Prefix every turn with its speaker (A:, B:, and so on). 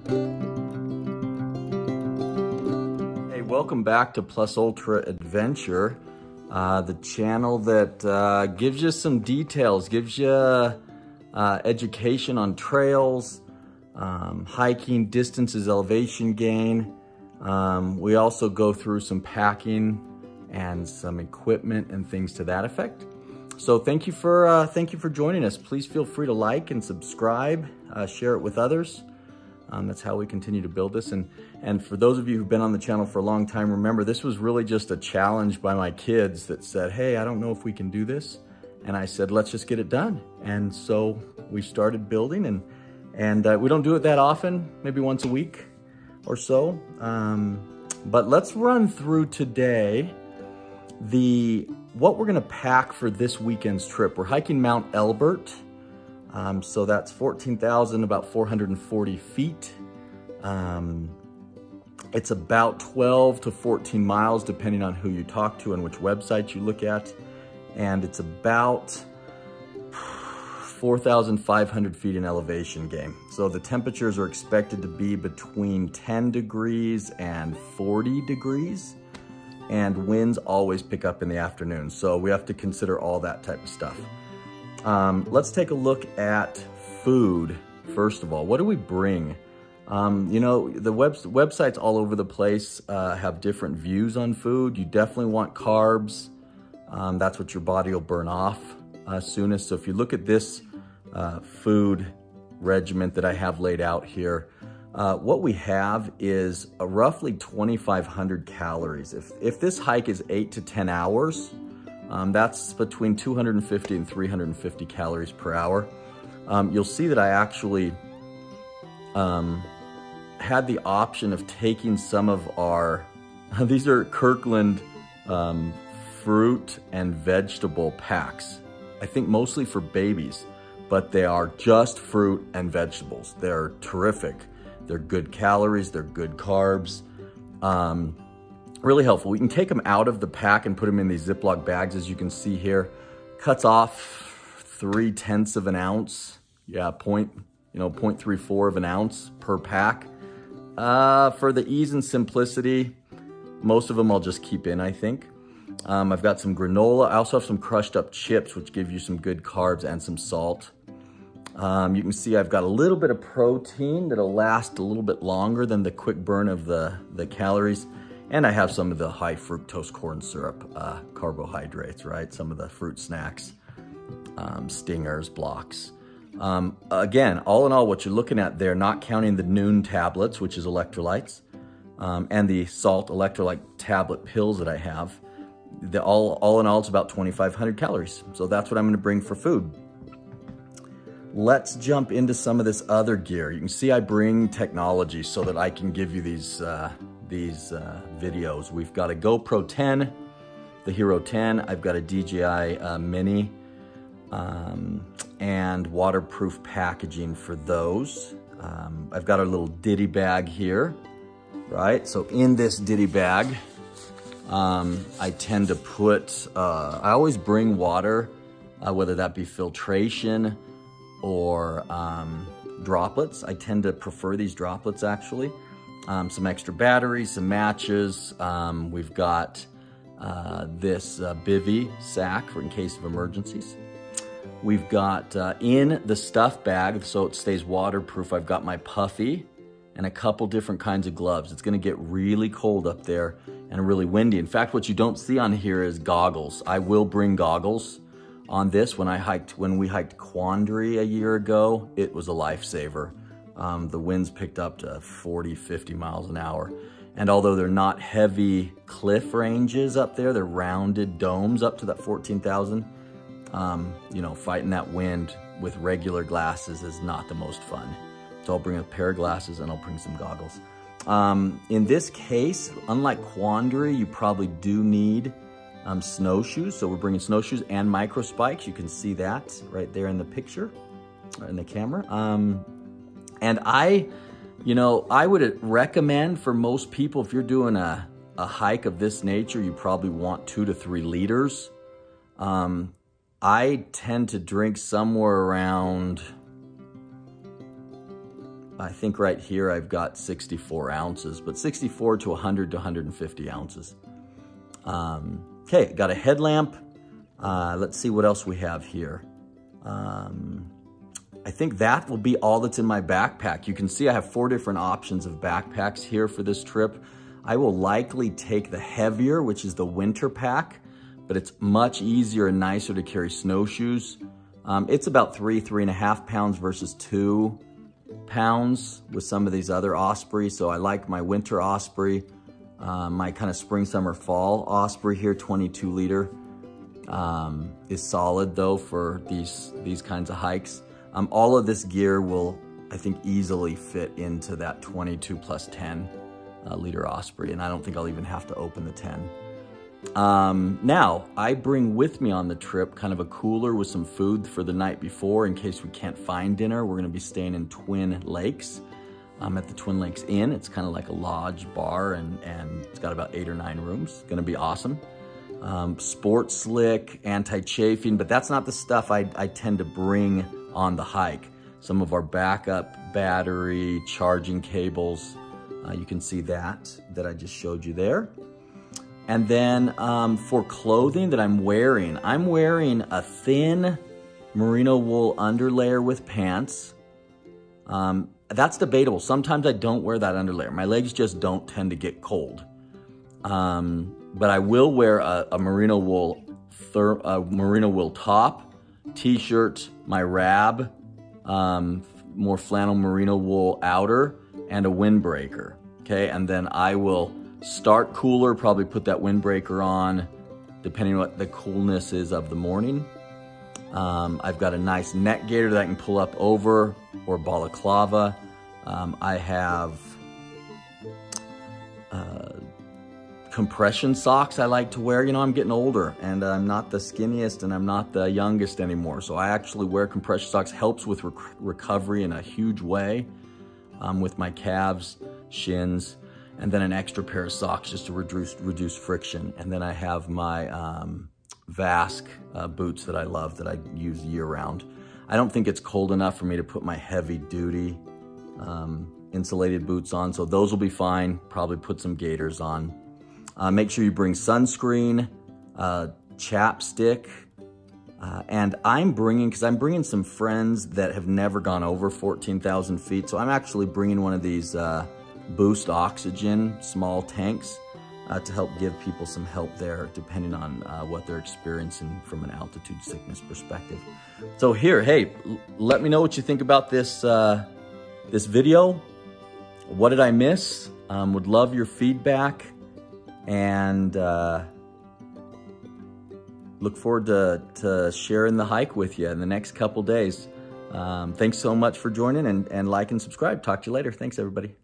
A: Hey, welcome back to Plus Ultra Adventure, the channel that gives you some details, gives you education on trails, hiking, distances, elevation gain. We also go through some packing and some equipment and things to that effect. So thank you for joining us. Please feel free to like and subscribe, share it with others. That's how we continue to build this. And for those of you who've been on the channel for a long time, remember this was really just a challenge by my kids that said, hey, I don't know if we can do this. And I said, let's just get it done. And so we started building, and we don't do it that often, maybe once a week or so. But let's run through today what we're gonna pack for this weekend's trip. We're hiking Mount Elbert. So that's 14,000, about 440 feet. It's about 12 to 14 miles, depending on who you talk to and which website you look at. And it's about 4,500 feet in elevation gain. So the temperatures are expected to be between 10 degrees and 40 degrees. And winds always pick up in the afternoon. So we have to consider all that type of stuff. Let's take a look at food, first of all. What do we bring? You know, the websites all over the place have different views on food. You definitely want carbs. That's what your body will burn off soonest. So if you look at this food regiment that I have laid out here, what we have is roughly 2,500 calories. If this hike is 8 to 10 hours, that's between 250 and 350 calories per hour. You'll see that I actually had the option of taking some of our, these are Kirkland fruit and vegetable packs. I think mostly for babies, but they are just fruit and vegetables. They're terrific. They're good calories, they're good carbs. Really helpful. We can take them out of the pack and put them in these Ziploc bags, as you can see here. Cuts off 0.3 of an ounce. Yeah, 0.34 of an ounce per pack. For the ease and simplicity, most of them I'll just keep in, I think. I've got some granola. I also have some crushed up chips, which give you some good carbs and some salt. You can see I've got a little bit of protein that'll last a little bit longer than the quick burn of the calories. And I have some of the high fructose corn syrup carbohydrates, right? Some of the fruit snacks, stingers, blocks. Again, all in all, what you're looking at there, not counting the noon tablets, which is electrolytes, and the salt electrolyte tablet pills that I have, all in all, it's about 2,500 calories. So that's what I'm gonna bring for food. Let's jump into some of this other gear. You can see I bring technology so that I can give you these videos. We've got a GoPro 10, the Hero 10. I've got a DJI Mini, and waterproof packaging for those. I've got our little ditty bag here, right? So in this ditty bag, I tend to put, I always bring water, whether that be filtration or droplets. I tend to prefer these droplets, actually. Some extra batteries, some matches. We've got this bivy sack for in case of emergencies. We've got in the stuff bag, so it stays waterproof, I've got my puffy and a couple different kinds of gloves. It's gonna get really cold up there and really windy. In fact, what you don't see on here is goggles. I will bring goggles on this. When we hiked Quandary a year ago, it was a lifesaver. The winds picked up to 40, 50 miles an hour. And although they're not heavy cliff ranges up there, they're rounded domes up to that 14,000. You know, fighting that wind with regular glasses is not the most fun. So I'll bring a pair of glasses and I'll bring some goggles. In this case, unlike Quandary, you probably do need snowshoes. So we're bringing snowshoes and micro spikes. You can see that right there in the picture, in the camera. And I would recommend for most people, if you're doing a hike of this nature, you probably want 2 to 3 liters. I tend to drink somewhere around I think right here I've got 64 ounces, but 64 to 100 to 150 ounces. Okay, got a headlamp. Let's see what else we have here. I think that will be all that's in my backpack. You can see I have 4 different options of backpacks here for this trip. I will likely take the heavier, which is the winter pack, but it's much easier and nicer to carry snowshoes. It's about 3.5 pounds versus 2 pounds with some of these other Osprey. So I like my winter Osprey, my kind of spring, summer, fall Osprey here, 22 liter, is solid though for these kinds of hikes. All of this gear will, I think, easily fit into that 22 plus 10 liter Osprey, and I don't think I'll even have to open the 10. Now, I bring with me on the trip kind of a cooler with some food for the night before in case we can't find dinner. We're gonna be staying in Twin Lakes, at the Twin Lakes Inn. It's kind of like a lodge bar, and it's got about 8 or 9 rooms. It's gonna be awesome. Sport Slick, anti-chafing, but that's not the stuff I tend to bring on the hike. Some of our backup battery, charging cables, you can see that I just showed you there. And then for clothing that I'm wearing a thin merino wool underlayer with pants. That's debatable. Sometimes I don't wear that underlayer. My legs just don't tend to get cold. But I will wear a merino wool top, t-shirt, my Rab, more flannel merino wool outer, and a windbreaker. Okay, and then I will start cooler, probably put that windbreaker on, depending on what the coolness is of the morning. I've got a nice neck gaiter that I can pull up over, or balaclava. I have compression socks I like to wear. You know, I'm getting older and I'm not the skinniest and I'm not the youngest anymore. So I actually wear compression socks. Helps with recovery in a huge way with my calves, shins, and then an extra pair of socks just to reduce friction. And then I have my Vask boots that I love, that I use year round. I don't think it's cold enough for me to put my heavy duty insulated boots on, so those will be fine. Probably put some gaiters on. Make sure you bring sunscreen, chapstick, and I'm bringing some friends that have never gone over 14,000 feet, so I'm actually bringing one of these Boost Oxygen small tanks to help give people some help there, depending on what they're experiencing from an altitude sickness perspective. So here, hey, let me know what you think about this, this video. What did I miss? Would love your feedback, and look forward to sharing the hike with you in the next couple days. Thanks so much for joining, and like and subscribe. Talk to you later. Thanks, everybody.